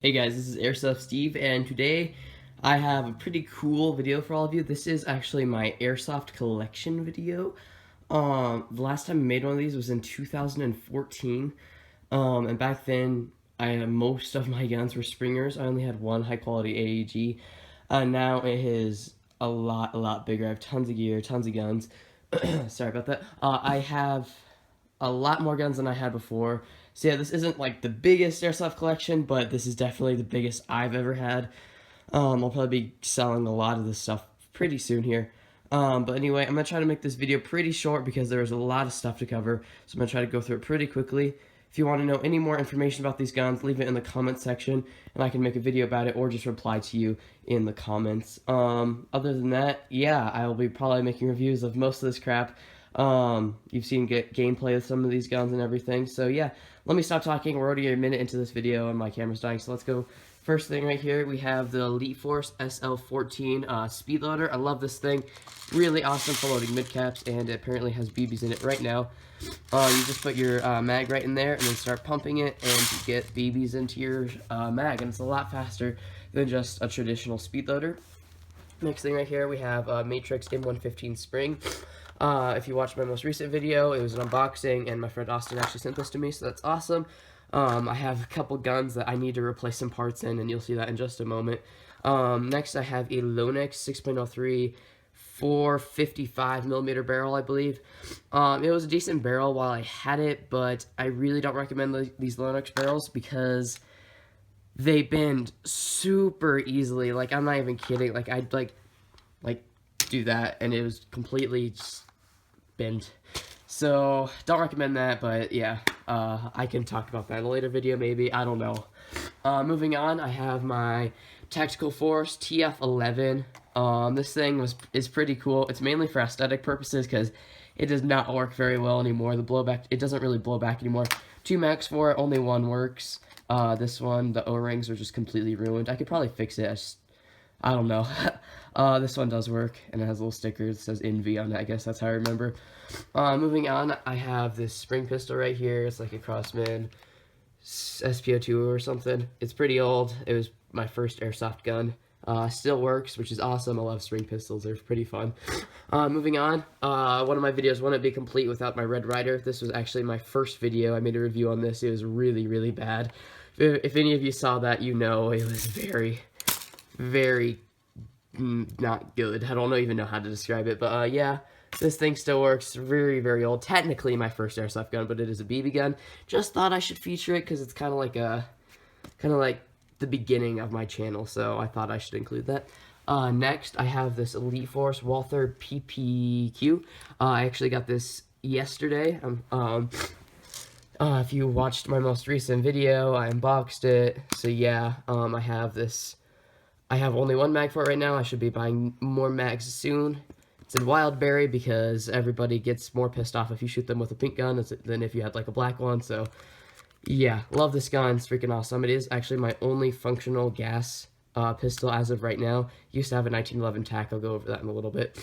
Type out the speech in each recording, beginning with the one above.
Hey guys, this is Airsoft Steve, and today I have a pretty cool video for all of you. This is actually my Airsoft collection video. The last time I made one of these was in 2014, and back then most of my guns were Springers. I only had one high quality AEG. Now it is a lot bigger. I have tons of gear, tons of guns. Sorry about that. I have a lot more guns than I had before. So yeah, this isn't like the biggest Airsoft collection, but this is definitely the biggest I've ever had. I'll probably be selling a lot of this stuff pretty soon here. But anyway, I'm going to try to make this video pretty short because there's a lot of stuff to cover. So I'm going to try to go through it pretty quickly. If you want to know any more information about these guns, leave it in the comment section, and I can make a video about it or just reply to you in the comments. Other than that, yeah, I will be probably making reviews of most of this crap. You've seen gameplay of some of these guns and everything. So yeah, let me stop talking. We're already a minute into this video and my camera's dying, so let's go. First thing right here, we have the Elite Force SL14 speed loader. I love this thing. Really awesome for loading mid-caps, and it apparently has BBs in it right now. You just put your mag right in there and then start pumping it, and you get BBs into your mag, and it's a lot faster than just a traditional speed loader. Next thing right here, we have Matrix M115 Spring. If you watched my most recent video, it was an unboxing, and my friend Austin actually sent this to me, so that's awesome. I have a couple guns that I need to replace some parts in, and you'll see that in just a moment. Next, I have a Lonix 6.03 455mm barrel, I believe. It was a decent barrel while I had it, but I really don't recommend these Lonix barrels because they bend super easily. Like, I'm not even kidding. Like, I'd like do that, and it was completely just bent. So don't recommend that, but yeah, I can talk about that in a later video maybe. I don't know. Moving on, I have my Tactical Force TF11. This thing is pretty cool. It's mainly for aesthetic purposes because it does not work very well anymore. The blowback, it doesn't really blow back anymore. 2 mags for it, only one works. This one, the O-rings are just completely ruined. I could probably fix it. I don't know. This one does work, and it has a little sticker that says Envy on it. I guess that's how I remember. Moving on, I have this spring pistol right here. It's like a Crossman SPO2 or something. It's pretty old. It was my first airsoft gun. Still works, which is awesome. I love spring pistols. They're pretty fun. Moving on, one of my videos wouldn't be complete without my Red Ryder. This was actually my first video. I made a review on this. It was really bad. If any of you saw that, you know it was very not good. I don't even know how to describe it, but yeah, this thing still works. Very old. Technically my first airsoft gun, but it is a BB gun. Just thought I should feature it because it's kind of like the beginning of my channel, so I thought I should include that. Next, I have this Elite Force Walther PPQ. I actually got this yesterday. If you watched my most recent video, I unboxed it. So yeah, I have this. I have only one mag for it right now. I should be buying more mags soon. It's in Wildberry because everybody gets more pissed off if you shoot them with a pink gun than if you had like a black one. So yeah, love this gun. It's freaking awesome. It is actually my only functional gas pistol as of right now. Used to have a 1911 TAC. I'll go over that in a little bit.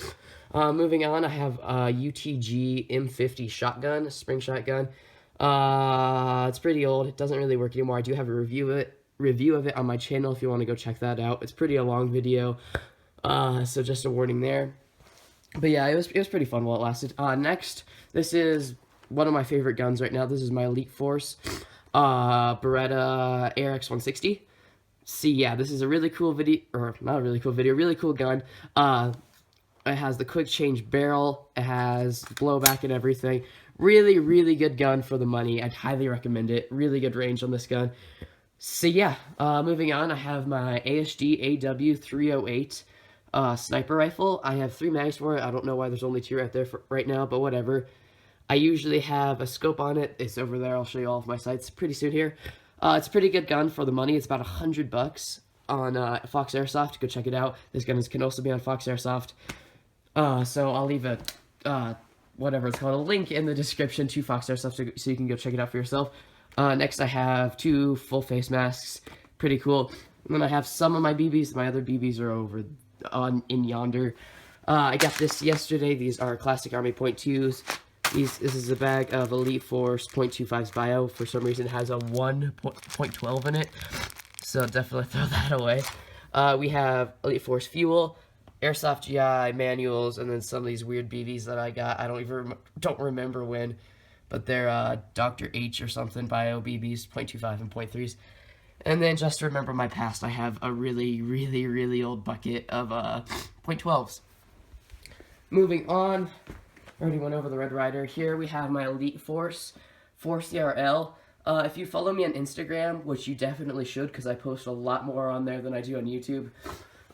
Moving on, I have a UTG M50 shotgun, spring shotgun. It's pretty old. It doesn't really work anymore. I do have a review of it on my channel if you want to go check that out. It's a long video, so just a warning there. But yeah, it was pretty fun while it lasted. Next, this is one of my favorite guns right now. This is my Elite Force Beretta ARX160. See, yeah, this is a really cool video, or not a really cool video, really cool gun. It has the quick change barrel, it has blowback and everything. Really good gun for the money. I'd highly recommend it. Really good range on this gun. So yeah, moving on, I have my ASG AW308 sniper rifle. I have 3 mags for it. I don't know why there's only 2 right there right now, but whatever. I usually have a scope on it. It's over there. I'll show you all of my sights pretty soon here. It's a pretty good gun for the money. It's about $100 on Fox Airsoft. Go check it out. This gun can also be on Fox Airsoft. So I'll leave a whatever it's called, a link in the description to Fox Airsoft so you can go check it out for yourself. Next, I have 2 full face masks. Pretty cool. And then I have some of my BBs. My other BBs are over in yonder. I got this yesterday. These are Classic Army .2s. This is a bag of Elite Force .25's bio. For some reason, it has a 1.12 in it. so definitely throw that away. We have Elite Force Fuel, Airsoft GI manuals, and then some of these weird BBs that I got. I don't remember when, but they're Dr. H or something bio BBs, 0.25 and 0.3s. And then just to remember my past, I have a really old bucket of .12s. Moving on, already went over the Red Ryder. Here we have my Elite Force 4CRL. If you follow me on Instagram, which you definitely should because I post a lot more on there than I do on YouTube,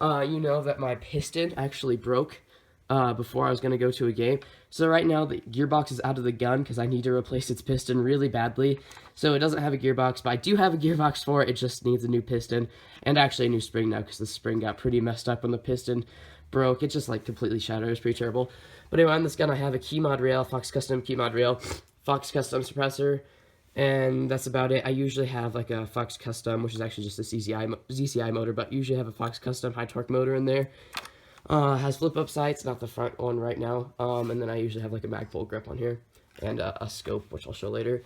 you know that my piston actually broke before I was going to go to a game. So right now the gearbox is out of the gun because I need to replace its piston really badly. So it doesn't have a gearbox, but I do have a gearbox for it. It just needs a new piston and actually a new spring now because the spring got pretty messed up when the piston broke. It just like completely shattered. It was pretty terrible. But anyway, on this gun I have a key mod rail, Fox Custom key mod rail, Fox Custom suppressor, and that's about it. I usually have like a Fox Custom, which is actually just a ZCI motor, but usually have a Fox Custom high torque motor in there. Has flip-up sights, not the front one right now. And then I usually have like a Magpul grip on here and a scope, which I'll show later.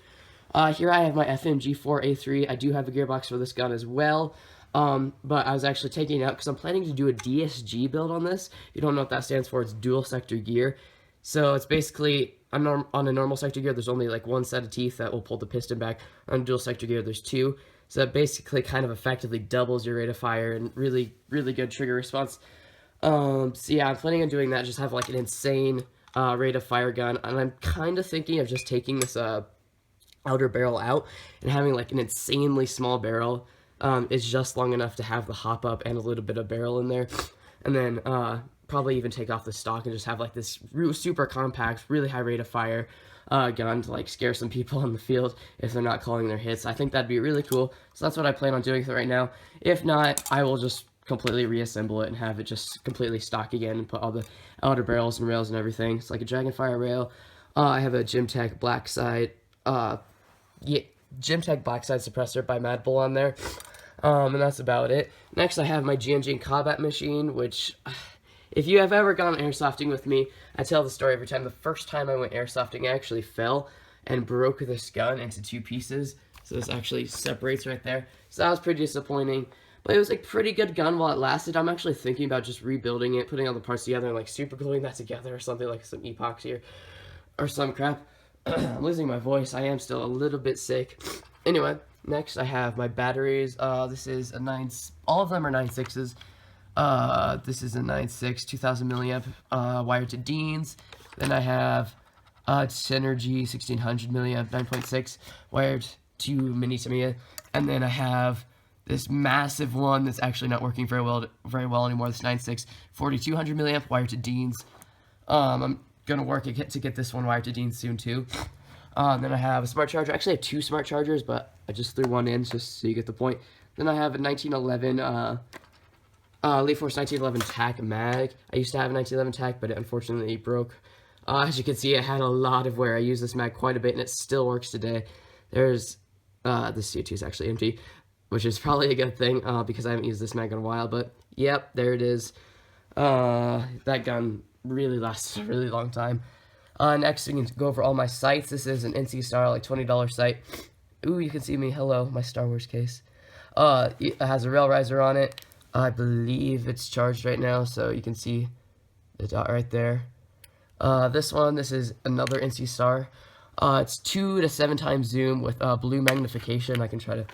Here I have my FMG4A3. I do have a gearbox for this gun as well. But I was actually taking it out because I'm planning to do a DSG build on this. If you don't know what that stands for, it's dual sector gear. So it's basically, on a normal sector gear, there's only like one set of teeth that will pull the piston back. On dual sector gear, there's two. So that basically kind of effectively doubles your rate of fire and really good trigger response. So yeah, I'm planning on doing that, just have like an insane rate of fire gun, and I'm kind of thinking of just taking this outer barrel out and having like an insanely small barrel. It's just long enough to have the hop up and a little bit of barrel in there, and then probably even take off the stock and just have like this super compact, really high rate of fire gun to like scare some people on the field if they're not calling their hits. I think that'd be really cool, so that's what I plan on doing right now. If not, I will just completely reassemble it and have it just completely stock again and put all the outer barrels and rails and everything. It's like a Dragonfire rail. I have a Gymtech Blackside, Gymtech Blackside suppressor by Magpul on there, and that's about it. Next, I have my GNG combat machine, which, if you have ever gone airsofting with me, I tell the story every time. The first time I went airsofting, I actually fell and broke this gun into two pieces. So this actually separates right there. So that was pretty disappointing. But it was a pretty good gun while it lasted. I'm actually thinking about just rebuilding it, putting all the parts together, and like super gluing that together or something, like some epoxy or some crap. I'm losing my voice. I am still a little bit sick. Anyway, next I have my batteries. This is a all of them are 9.6s. This is a 9.6 2000 milliamp wired to Dean's. Then I have Synergy 1600 milliamp 9.6 wired to Mini Tamiya. And then I have this massive one that's actually not working very well anymore. This 9.6 4200 milliamp wired to Dean's. I'm gonna work to get this one wired to Dean's soon too. Then I have a smart charger. Actually, I have two smart chargers, but I just threw one in just so you get the point. Then I have a 1911 Elite Force 1911 TAC mag. I used to have a 1911 TAC, but it unfortunately broke. As you can see, it had a lot of wear. I use this mag quite a bit, and it still works today. There's this CO2 is actually empty, which is probably a good thing because I haven't used this mag in a while, but yep, there it is. That gun really lasts a really long time. Next, we can go over all my sights. This is an NC Star, like $20 sight. Ooh, you can see me. Hello, my Star Wars case. It has a rail riser on it. I believe it's charged right now, so you can see the dot right there. This is another NC Star. It's 2 to 7 times zoom with blue magnification. I can try to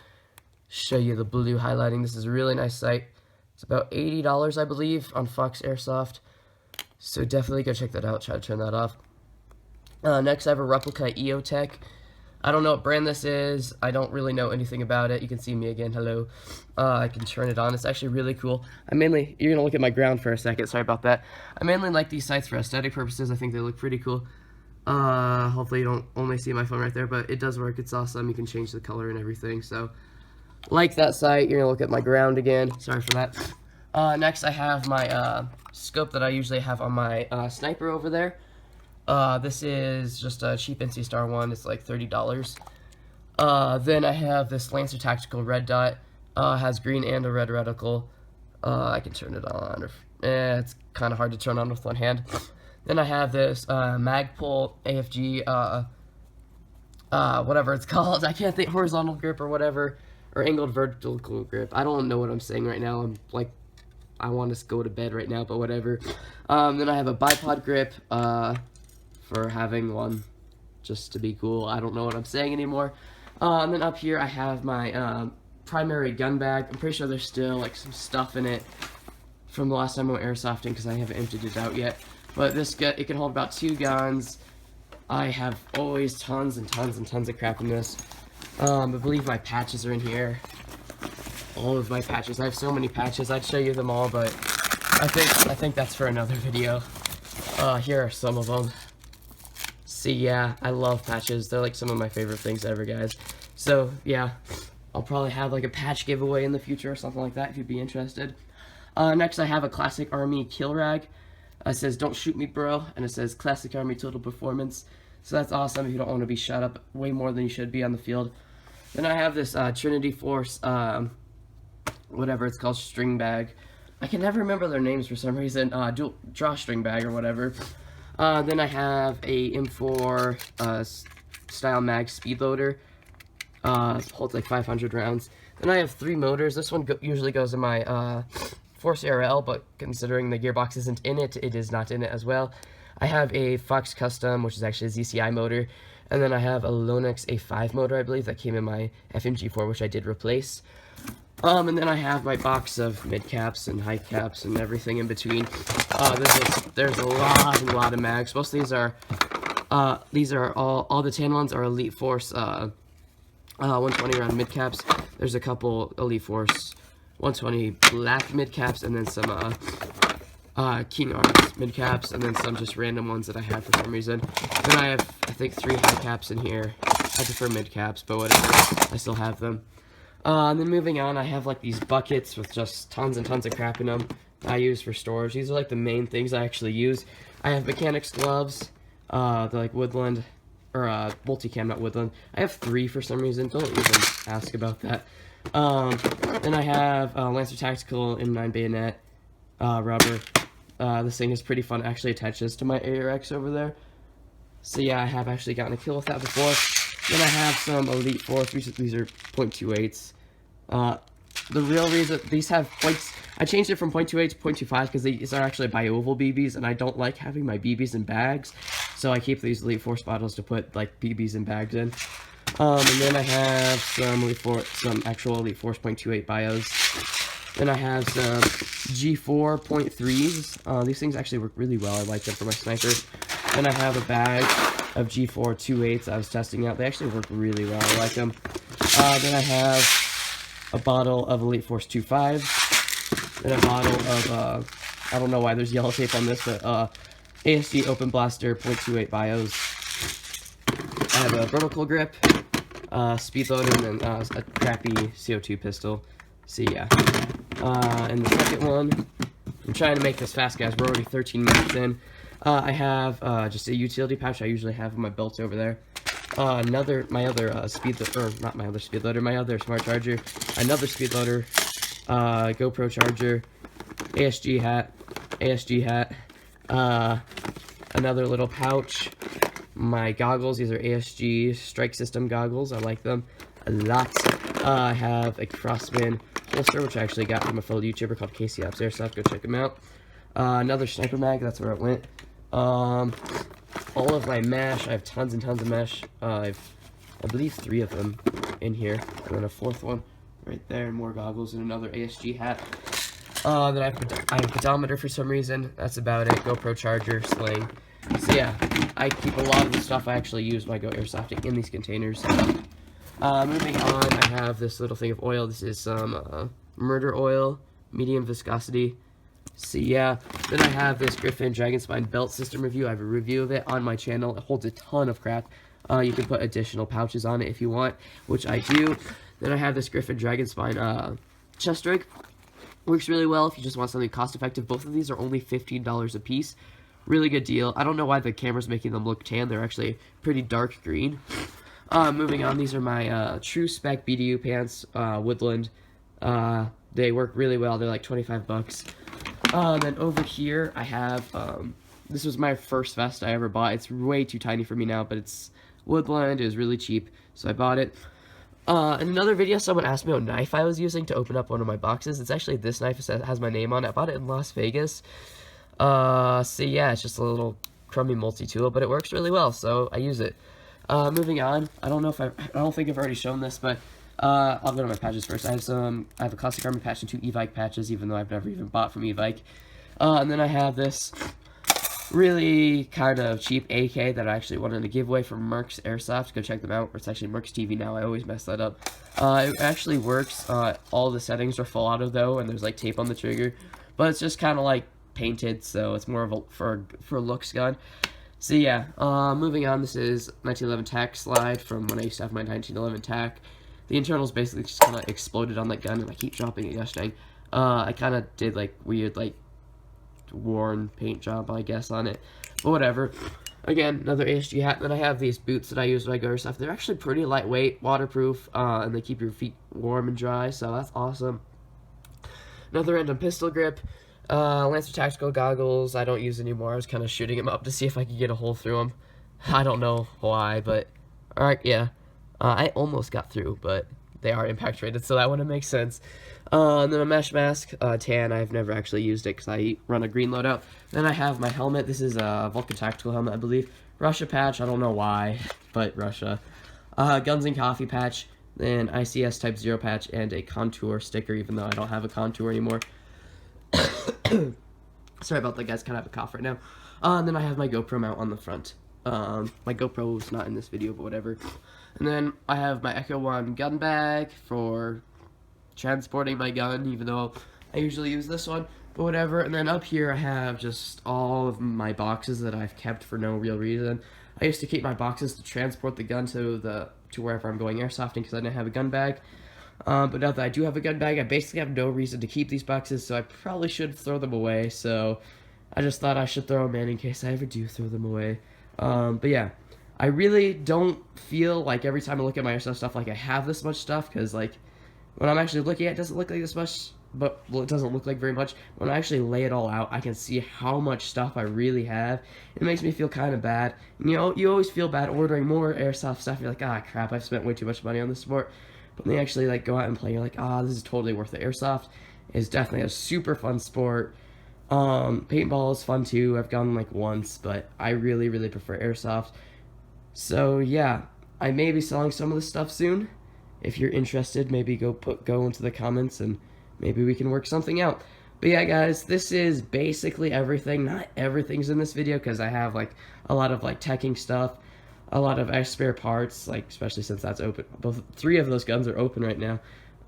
show you the blue highlighting. This is a really nice sight. It's about $80, I believe, on Fox Airsoft. So definitely go check that out. Try to turn that off. Next, I have a replica EOTech. I don't know what brand this is. I don't really know anything about it. You can see me again. Hello. I can turn it on. It's actually really cool. You're going to look at my ground for a second. Sorry about that. I mainly like these sights for aesthetic purposes. I think they look pretty cool. Hopefully you don't only see my phone right there, but it does work. It's awesome. You can change the color and everything. So, like that sight. You're going to look at my ground again. Sorry for that. Next, I have my scope that I usually have on my sniper over there. This is just a cheap NC Star one. It's like $30. Then I have this Lancer Tactical red dot. Has green and a red reticle. I can turn it on. It's kind of hard to turn on with one hand. Then I have this Magpul AFG, whatever it's called. I can't think, horizontal grip or whatever. or angled vertical grip. I don't know what I'm saying right now. I'm like, I want to go to bed right now, but whatever. Then I have a bipod grip for having one just to be cool. I don't know what I'm saying anymore. And then up here I have my primary gun bag. I'm pretty sure there's still like some stuff in it from the last time I went airsofting because I haven't emptied it out yet. But it can hold about 2 guns. I have always tons and tons and tons of crap in this. I believe my patches are in here. All of my patches. I have so many patches. I'd show you them all, but I think that's for another video. Here are some of them. See, yeah, I love patches. They're like some of my favorite things ever, guys. So, yeah, I'll probably have like a patch giveaway in the future or something like that if you'd be interested. Next, I have a Classic Army kill rag. It says, "Don't shoot me, bro," and it says Classic Army Total Performance. So that's awesome if you don't want to be shot up way more than you should be on the field. Then I have this Trinity Force, whatever it's called, string bag. I can never remember their names for some reason. Dual drawstring bag or whatever. Then I have a M4 style mag speed loader. Holds like 500 rounds. Then I have 3 motors. This one usually goes in my Force ARL, but considering the gearbox isn't in it, it is not in it as well. I have a Fox Custom, which is actually a ZCI motor, and then I have a Lonex A5 motor, I believe, that came in my FMG4, which I did replace. And then I have my box of mid caps and high caps and everything in between. There's a lot of mags. Most of these are all the tan ones are Elite Force 120 round mid caps. There's a couple Elite Force 120 black mid caps, and then some King Arms mid caps, and then some just random ones that I have for some reason. Then I have, I think, 3 high caps in here. I prefer mid caps, but whatever. I still have them. And then moving on, I have like these buckets with just tons and tons of crap in them I use for storage. These are like the main things I actually use. I have mechanics gloves, they're like Woodland, or multicam, not Woodland. I have 3 for some reason. Don't even ask about that. Then I have Lancer Tactical M9 bayonet rubber. This thing is pretty fun. It actually attaches to my ARX over there. So yeah, I have actually gotten a kill with that before. Then I have some Elite Force. These are .28s. The real reason these have points, I changed it from .28 to .25 because these are actually bi-oval BBs, and I don't like having my BBs in bags, so I keep these Elite Force bottles to put like BBs in bags in. And then I have some actual Elite Force .28 bios. Then I have some G4 .3s. These things actually work really well. I like them for my sniper. Then I have a bag of G4 2.8s I was testing out. They actually work really well. I like them. Then I have a bottle of Elite Force 2.5. Then a bottle of, I don't know why there's yellow tape on this, but ASG Open Blaster .28 bios. I have a vertical grip, speed loader, and then a crappy CO2 pistol. So yeah. And the second one, I'm trying to make this fast, guys. We're already 13 minutes in. I have just a utility pouch I usually have in my belt over there. My other smart charger, another speed loader, GoPro charger, ASG hat, another little pouch, my goggles. These are ASG Strike System goggles. I like them a lot. I have a Crossman holster, which I actually got from a fellow YouTuber called Casey Apps Airsoft. Go check him out. Another sniper mag. That's where it went. All of my mesh. I have tons and tons of mesh. I believe 3 of them in here, and then a 4th one right there, and more goggles, and another ASG hat. Then I have a pedometer for some reason. That's about it. GoPro charger, sling. So yeah, I keep a lot of the stuff I actually use when I go airsofting in these containers. Moving on, I have this little thing of oil. This is some murder oil, medium viscosity. So yeah, then I have this Griffin Dragon Spine belt system review. I have a review of it on my channel. It holds a ton of crap. You can put additional pouches on it if you want, which I do. Then I have this Griffin Dragon Spine chest rig. Works really well if you just want something cost effective. Both of these are only $15 a piece. Really good deal. I don't know why the camera's making them look tan. They're actually pretty dark green. Moving on, these are my true spec BDU pants, Woodland. They work really well. They're like 25 bucks. Then over here, I have, this was my first vest I ever bought. It's way too tiny for me now, but it's Woodland. It was really cheap, so I bought it. In another video, someone asked me what knife I was using to open up one of my boxes. It's actually this knife. It has my name on it. I bought it in Las Vegas. So yeah, it's just a little crummy multi-tool, but it works really well, so I use it. Moving on, I don't think I've already shown this, but I'll go to my patches first. I have a Classic Army patch and 2 e-Vike patches, even though I've never even bought from e-Vike. And then I have this really kind of cheap AK that I actually wanted to give away from Merck's Airsoft. Go check them out. It's actually Merck's TV now. I always mess that up. It actually works. All the settings are full auto though, and there's like tape on the trigger, but it's just kind of like painted, so it's more of a for a looks gun. So yeah, moving on. This is 1911 TAC slide from when I used to have my 1911 TAC. The internals basically just kind of exploded on that gun, and I keep dropping it. Gosh dang. I kind of did like weird like worn paint job, I guess, on it, but whatever. Again, another ASG hat. Then I have these boots that I use when I go to stuff. They're actually pretty lightweight, waterproof, and they keep your feet warm and dry, so that's awesome. Another random pistol grip. Lancer tactical goggles I don't use anymore. I was kind of shooting them up to see if I could get a hole through them. I don't know why, but alright, yeah. I almost got through, but they are impact rated, so that wouldn't make sense. And then a mesh mask, tan. I've never actually used it because I run a green loadout. Then I have my helmet. This is a Vulcan tactical helmet, I believe. Russia patch. I don't know why, but Russia. Guns and coffee patch. Then ICS Type 0 patch and a contour sticker, even though I don't have a contour anymore. Sorry about that, guys. Kind of have a cough right now. And then I have my GoPro mount on the front. My GoPro is not in this video, but whatever. And then I have my Echo 1 gun bag for transporting my gun, even though I usually use this one, but whatever. And then up here I have just all of my boxes that I've kept for no real reason. I used to keep my boxes to transport the gun to wherever I'm going airsofting because I didn't have a gun bag. But now that I do have a gun bag, I basically have no reason to keep these boxes, so I probably should throw them away. So I just thought I should throw them in case I ever do throw them away. But yeah, I really don't feel like every time I look at my airsoft stuff like I have this much stuff, because like when I'm actually looking at it, it doesn't look like this much, but well, it doesn't look like very much. When I actually lay it all out, I can see how much stuff I really have. It makes me feel kind of bad. You know, you always feel bad ordering more airsoft stuff. You're like, ah, crap, I've spent way too much money on this sport. But when they actually like go out and play, you're like, ah, this is totally worth it. Airsoft is definitely a super fun sport. Paintball is fun too. I've gone like once, but I really, really prefer airsoft. So yeah, I may be selling some of this stuff soon. If you're interested, maybe go into the comments and maybe we can work something out. But yeah, guys, this is basically everything. Not everything's in this video because I have like a lot of like teching stuff, a lot of spare parts, like especially since that's open. Three of those guns are open right now.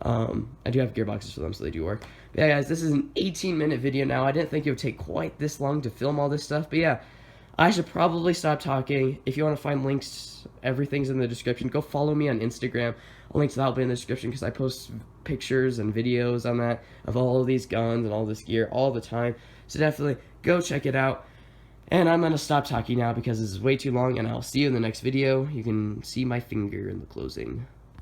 I do have gearboxes for them, so they do work. But yeah, guys, this is an 18-minute video now. I didn't think it would take quite this long to film all this stuff, but yeah, I should probably stop talking. If you want to find links, everything's in the description. Go follow me on Instagram. A link to that will be in the description because I post pictures and videos on that of all of these guns and all this gear all the time. So definitely go check it out. And I'm going to stop talking now because this is way too long, and I'll see you in the next video. You can see my finger in the closing.